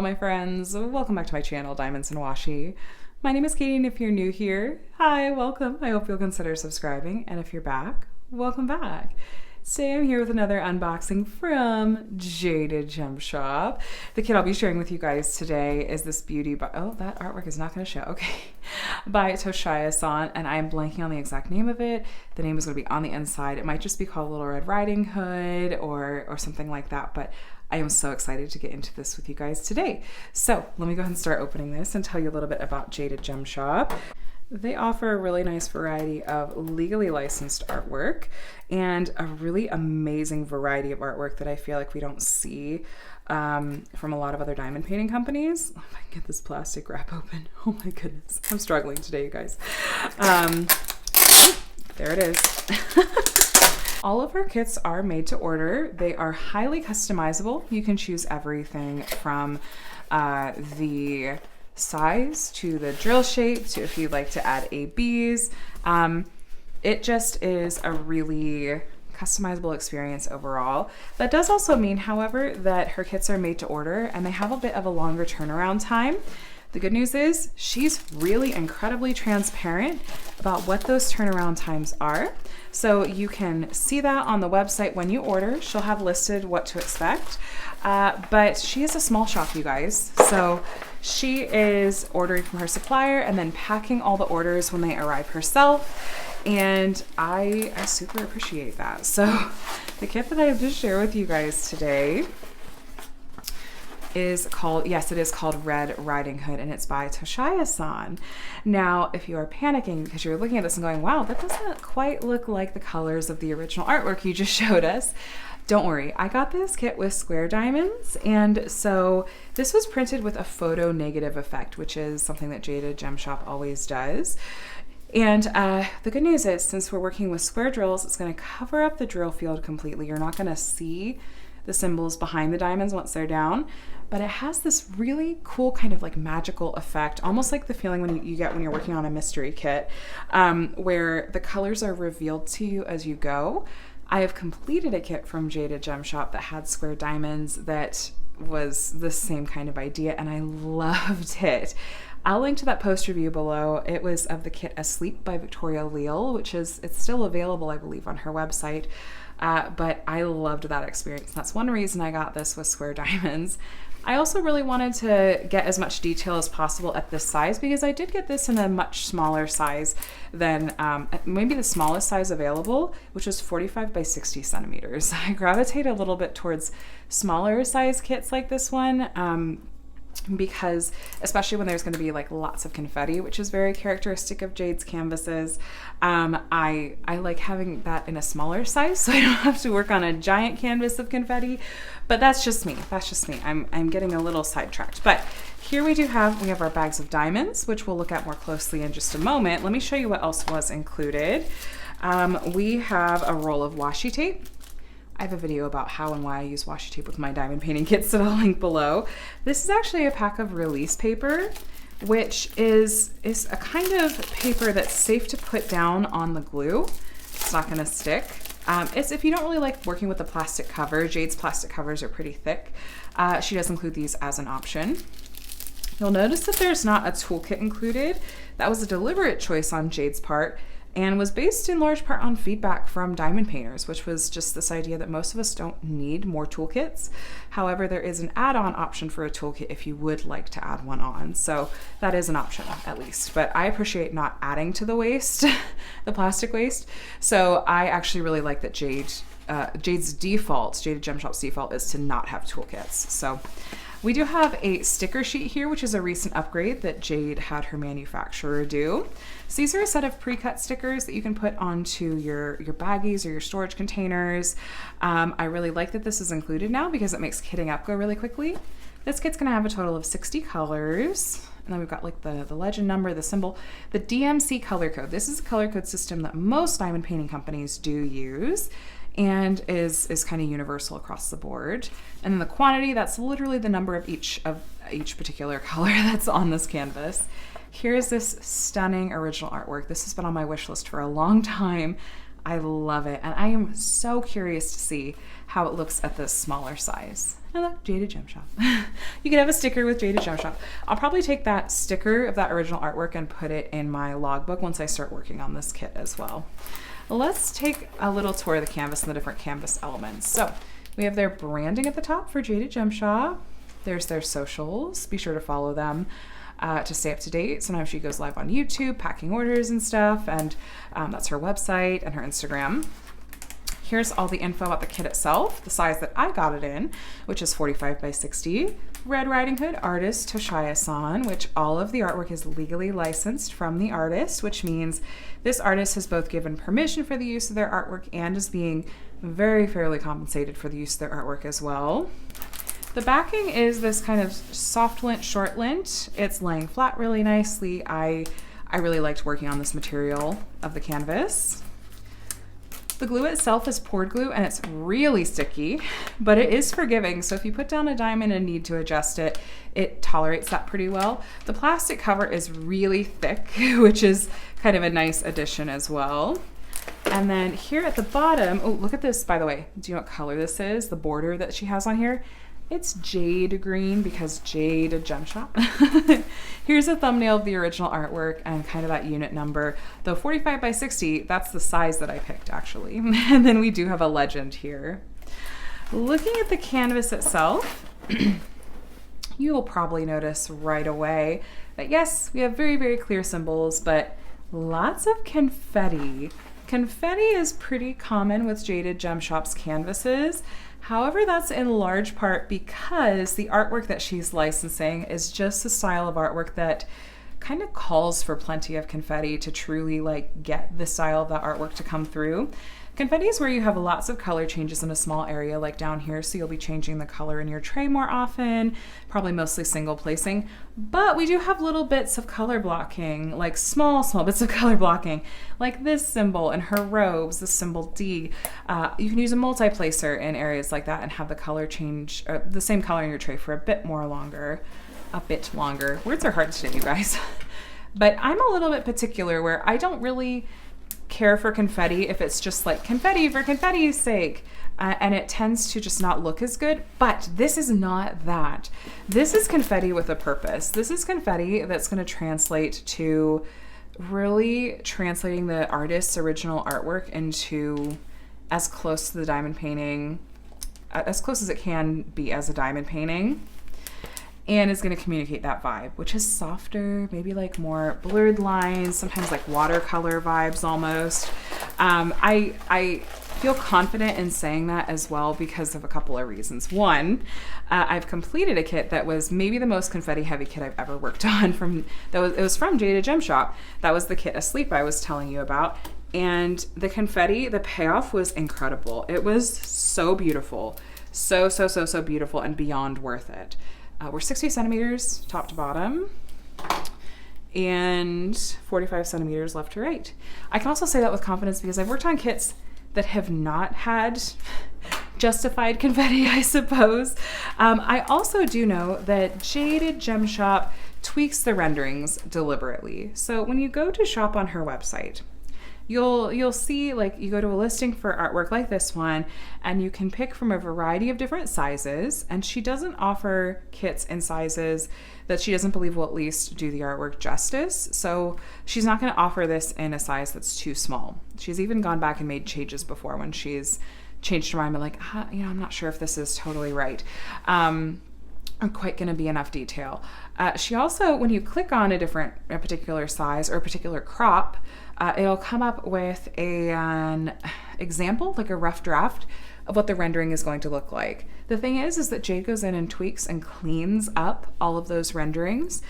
my friends. Welcome back to my channel, Diamonds and Washi. My name is Katie, and if you're new here, hi, welcome. I hope you'll consider subscribing, and if you're back, welcome back. Today I'm here with another unboxing from Jaded Gem shop. The kit I'll be sharing with you guys today is this beauty by, oh, that artwork is not going to show, okay, by ToshiaSan, and I'm blanking on the exact name of it. The name is going to be on the inside. It might just be called Little Red Riding Hood or something like that, but I am so excited to get into this with you guys today. So let me go ahead and start opening this and tell you a little bit about Jaded Gem shop. They offer a really nice variety of legally licensed artwork and a really amazing variety of artwork that I feel like we don't see from a lot of other diamond painting companies. Oh, if I can get this plastic wrap open. Oh my goodness. I'm struggling today, you guys. There it is. All of our kits are made to order. They are highly customizable. You can choose everything from the size to the drill shape to if you'd like to add ABs. It just is a really customizable experience overall. That does also mean, however, that her kits are made to order and they have a bit of a longer turnaround time. The good news is she's really incredibly transparent about what those turnaround times are. So you can see that on the website when you order. She'll have listed what to expect. But she is a small shop, you guys. So she is ordering from her supplier and then packing all the orders when they arrive herself. And I super appreciate that. So the kit that I have to share with you guys today is called, yes, it is called Red Riding Hood, and it's by ToshiaSan. Now, if you are panicking because you're looking at this and going, wow, that doesn't quite look like the colors of the original artwork you just showed us, don't worry. I got this kit with square diamonds, and so this was printed with a photo negative effect, which is something that Jaded Gem Shop always does. And the good news is, since we're working with square drills, it's going to cover up the drill field completely. You're not going to see the symbols behind the diamonds once they're down, but it has this really cool kind of like magical effect, almost like the feeling when you get when you're working on a mystery kit, where the colors are revealed to you as you go. I have completed a kit from Jaded Gem Shop that had square diamonds that was the same kind of idea, and I loved it. I'll link to that post review below. It was of the kit Asleep by Victoria Leal, it's still available, I believe, on her website. But I loved that experience. That's one reason I got this with square diamonds. I also really wanted to get as much detail as possible at this size because I did get this in a much smaller size than maybe the smallest size available, which was 45 by 60 centimeters. I gravitate a little bit towards smaller size kits like this one. Because especially when there's going to be like lots of confetti, which is very characteristic of Jade's canvases, I like having that in a smaller size so I don't have to work on a giant canvas of confetti. But that's just me. I'm getting a little sidetracked. But here we have our bags of diamonds, which we'll look at more closely in just a moment. Let me show you what else was included. We have a roll of washi tape. I have a video about how and why I use washi tape with my diamond painting kits that I'll link below. This is actually a pack of release paper, which is a kind of paper that's safe to put down on the glue. It's not gonna stick. It's if you don't really like working with the plastic cover. Jade's plastic covers are pretty thick. She does include these as an option. You'll notice that there's not a toolkit included. That was a deliberate choice on Jade's part, and was based in large part on feedback from diamond painters, which was just this idea that most of us don't need more toolkits. However, there is an add-on option for a toolkit if you would like to add one on. So that is an option at least, but I appreciate not adding to the waste, the plastic waste. So I actually really like that Jaded Gem Shop's default is to not have toolkits. So we do have a sticker sheet here, which is a recent upgrade that Jade had her manufacturer do. So these are a set of pre-cut stickers that you can put onto your baggies or your storage containers. I really like that this is included now because it makes kitting up go really quickly. This kit's gonna have a total of 60 colors. And then we've got like the legend number, the symbol, the DMC color code. This is a color code system that most diamond painting companies do use, and is kind of universal across the board. And then the quantity, that's literally the number of each particular color that's on this canvas. Here's this stunning original artwork. This has been on my wish list for a long time. I love it. And I am so curious to see how it looks at this smaller size. And look, Jaded Gem Shop. You can have a sticker with Jaded Gem Shop. I'll probably take that sticker of that original artwork and put it in my logbook once I start working on this kit as well. Let's take a little tour of the canvas and the different canvas elements. So we have their branding at the top for Jaded Gem Shop. There's their socials. Be sure to follow them to stay up to date. Sometimes she goes live on YouTube, packing orders and stuff, and that's her website and her Instagram. Here's all the info about the kit itself, the size that I got it in, which is 45 by 60. Red Riding Hood artist ToshiaSan, which all of the artwork is legally licensed from the artist, which means this artist has both given permission for the use of their artwork and is being very fairly compensated for the use of their artwork as well. The backing is this kind of soft lint, short lint. It's laying flat really nicely. I really liked working on this material of the canvas. The glue itself is poured glue and it's really sticky, but it is forgiving. So if you put down a diamond and need to adjust it, it tolerates that pretty well. The plastic cover is really thick, which is kind of a nice addition as well. And then here at the bottom, oh, look at this, by the way. Do you know what color this is? The border that she has on here. It's jade green because Jaded Gem Shop. Here's a thumbnail of the original artwork and kind of that unit number. Though 45 by 60, that's the size that I picked actually. And then we do have a legend here. Looking at the canvas itself, you will probably notice right away that yes, we have very, very clear symbols, but lots of confetti. Confetti is pretty common with Jaded Gem Shop's canvases. However, that's in large part because the artwork that she's licensing is just a style of artwork that kind of calls for plenty of confetti to truly like get the style of that artwork to come through. Confetti is where you have lots of color changes in a small area like down here, so you'll be changing the color in your tray more often, probably mostly single placing, but we do have little bits of color blocking, like small bits of color blocking, like this symbol in her robes, the symbol D. You can use a multi-placer in areas like that and have the color change, the same color in your tray for a bit longer. Words are hard today, you guys. But I'm a little bit particular where I don't really care for confetti if it's just like confetti for confetti's sake, and it tends to just not look as good. But this is not that. This is confetti with a purpose. This is confetti that's going to translate to really translating the artist's original artwork into as close to the diamond painting, as close as it can be as a diamond painting, and is going to communicate that vibe, which is softer, maybe like more blurred lines, sometimes like watercolor vibes almost. I feel confident in saying that as well because of a couple of reasons. One, I've completed a kit that was maybe the most confetti heavy kit I've ever worked on. It was from Jaded Gem Shop. That was the kit Asleep I was telling you about. And the confetti, the payoff was incredible. It was so beautiful. So beautiful and beyond worth it. We're 60 centimeters top to bottom and 45 centimeters left to right. I can also say that with confidence because I've worked on kits that have not had justified confetti, I suppose. I also do know that Jaded Gem Shop tweaks the renderings deliberately. So when you go to shop on her website, you'll see, like, you go to a listing for artwork like this one and you can pick from a variety of different sizes, and she doesn't offer kits in sizes that she doesn't believe will at least do the artwork justice. So she's not going to offer this in a size that's too small. She's even gone back and made changes before when she's changed her mind, but like, I'm not sure if this is totally right. Quite going to be enough detail. She also, when you click on a particular size or a particular crop, it'll come up with an example, like a rough draft of what the rendering is going to look like. The thing is that Jade goes in and tweaks and cleans up all of those renderings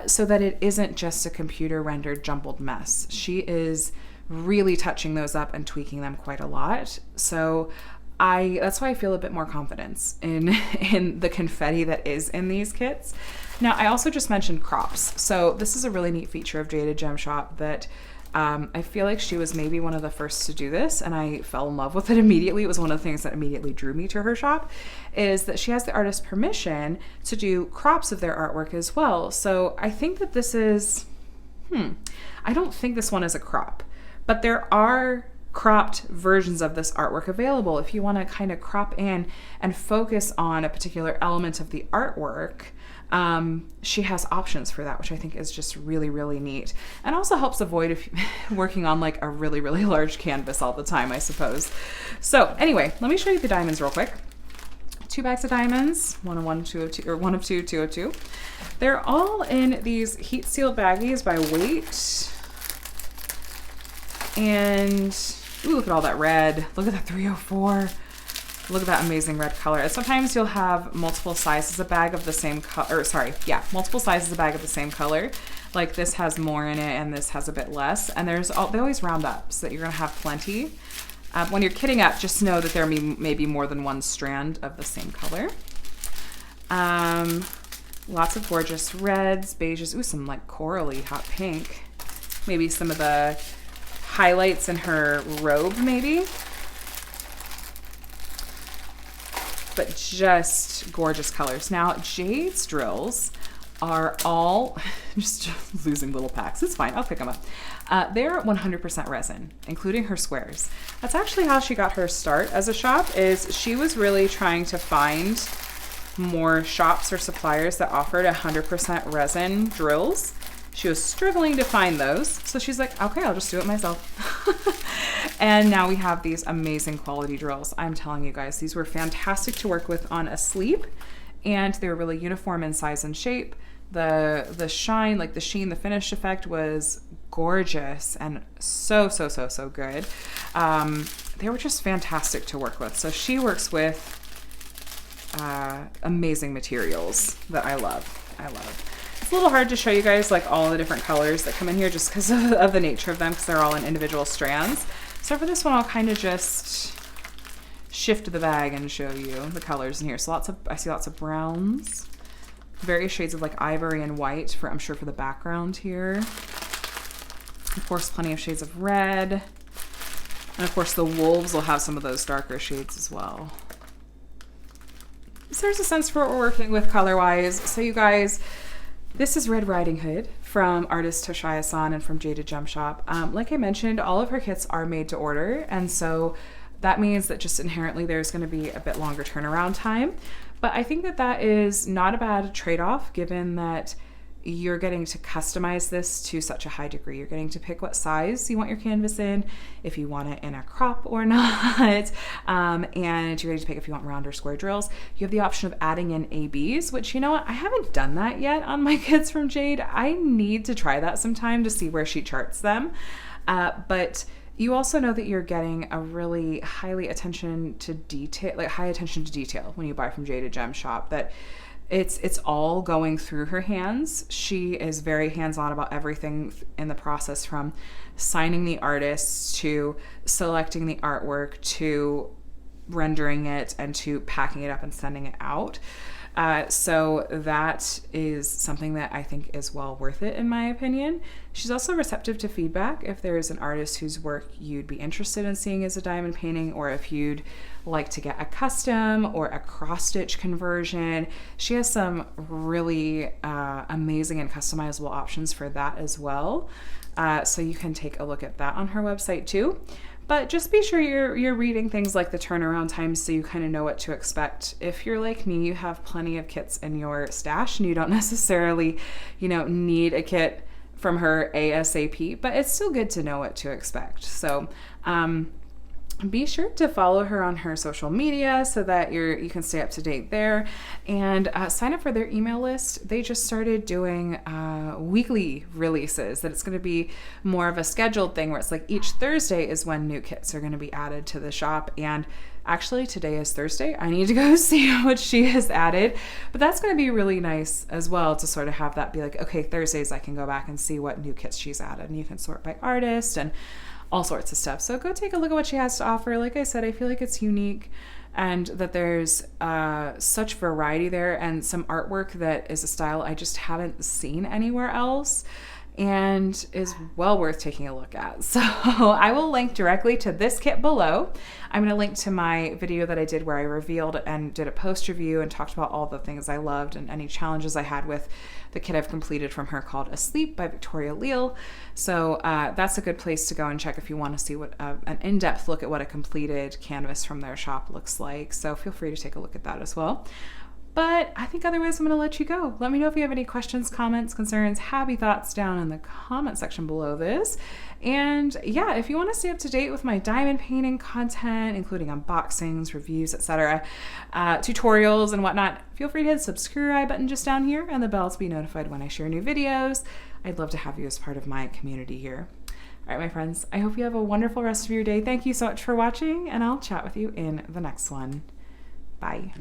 so that it isn't just a computer rendered jumbled mess. She is really touching those up and tweaking them quite a lot. So that's why I feel a bit more confidence in the confetti that is in these kits. Now, I also just mentioned crops. So this is a really neat feature of Jaded Gem Shop that I feel like she was maybe one of the first to do this, and I fell in love with it immediately. It was one of the things that immediately drew me to her shop, is that she has the artist's permission to do crops of their artwork as well. So I think that this is, I don't think this one is a crop, but there are cropped versions of this artwork available. If you want to kind of crop in and focus on a particular element of the artwork, she has options for that, which I think is just really, really neat. And also helps avoid working on like a really, really large canvas all the time, I suppose. So anyway, let me show you the diamonds real quick. 2 bags of diamonds, one of two, 202. They're all in these heat sealed baggies by weight. And ooh, look at all that red. Look at that 304. Look at that amazing red color. And sometimes you'll have multiple sizes of bag of the same color, multiple sizes of bag of the same color. Like this has more in it and this has a bit less. And they always round up so that you're gonna have plenty. When you're kitting up, just know that there may be more than one strand of the same color. Lots of gorgeous reds, beiges, ooh, some like corally hot pink. Maybe some of the highlights in her robe, maybe. But just gorgeous colors. Now, Jade's drills are all just losing little packs. It's fine, I'll pick them up. They're 100% resin, including her squares. That's actually how she got her start as a shop, is she was really trying to find more shops or suppliers that offered 100% resin drills. She was struggling to find those, so she's like, okay, I'll just do it myself. And now we have these amazing quality drills. I'm telling you guys, these were fantastic to work with on a sleeve, and they were really uniform in size and shape. The shine, like the sheen, the finish effect was gorgeous and so good. They were just fantastic to work with. So she works with amazing materials that I love. It's a little hard to show you guys like all the different colors that come in here just because of the nature of them, because they're all in individual strands. So for this one, I'll kind of just shift the bag and show you the colors in here. So I see lots of browns, various shades of like ivory and white for, I'm sure, for the background here. Of course, plenty of shades of red. And of course the wolves will have some of those darker shades as well. So there's a sense for what we're working with color-wise. So you guys, this is Red Riding Hood from artist ToshiaSan and from Jaded Gem Shop. Like I mentioned, all of her kits are made to order, and so that means that just inherently there's going to be a bit longer turnaround time. But I think that that is not a bad trade-off, given that you're getting to customize this to such a high degree. You're getting to pick what size you want your canvas in, if you want it in a crop or not, and you're ready to pick if you want round or square drills. You have the option of adding in ABs, which, you know what, I haven't done that yet on my kits from Jade. I need to try that sometime to see where she charts them. But you also know that you're getting a really high attention to detail when you buy from Jaded Gem Shop, that it's all going through her hands. She is very hands-on about everything in the process, from signing the artists to selecting the artwork to rendering it and to packing it up and sending it out. So that is something that I think is well worth it, in my opinion. She's also receptive to feedback. If there's an artist whose work you'd be interested in seeing as a diamond painting, or if you'd like to get a custom or a cross-stitch conversion, she has some really amazing and customizable options for that as well. So you can take a look at that on her website too. But just be sure you're reading things like the turnaround times, so you kind of know what to expect. If you're like me, you have plenty of kits in your stash and you don't necessarily, need a kit from her ASAP, but it's still good to know what to expect. So be sure to follow her on her social media so that you can stay up to date there, and sign up for their email list. They just started doing weekly releases, that it's going to be more of a scheduled thing where it's like each Thursday is when new kits are going to be added to the shop. And actually today is Thursday. I need to go see what she has added, but that's going to be really nice as well to sort of have that be like, okay, Thursdays I can go back and see what new kits she's added, and you can sort by artist and all sorts of stuff. So go take a look at what she has to offer. Like I said, I feel like it's unique, and that there's such variety there, and some artwork that is a style I just haven't seen anywhere else. and is well worth taking a look at. So I will link directly to this kit below. I'm going to link to my video that I did where I revealed and did a post review and talked about all the things I loved and any challenges I had with the kit I've completed from her called Asleep by Victoria Leal. So that's a good place to go and check if you want to see what an in-depth look at what a completed canvas from their shop looks like. So feel free to take a look at that as well. But I think otherwise I'm going to let you go. Let me know if you have any questions, comments, concerns, happy thoughts down in the comment section below this. And yeah, if you want to stay up to date with my diamond painting content, including unboxings, reviews, etc., tutorials and whatnot, feel free to hit the subscribe button just down here and the bell to be notified when I share new videos. I'd love to have you as part of my community here. All right, my friends, I hope you have a wonderful rest of your day. Thank you so much for watching, and I'll chat with you in the next one. Bye.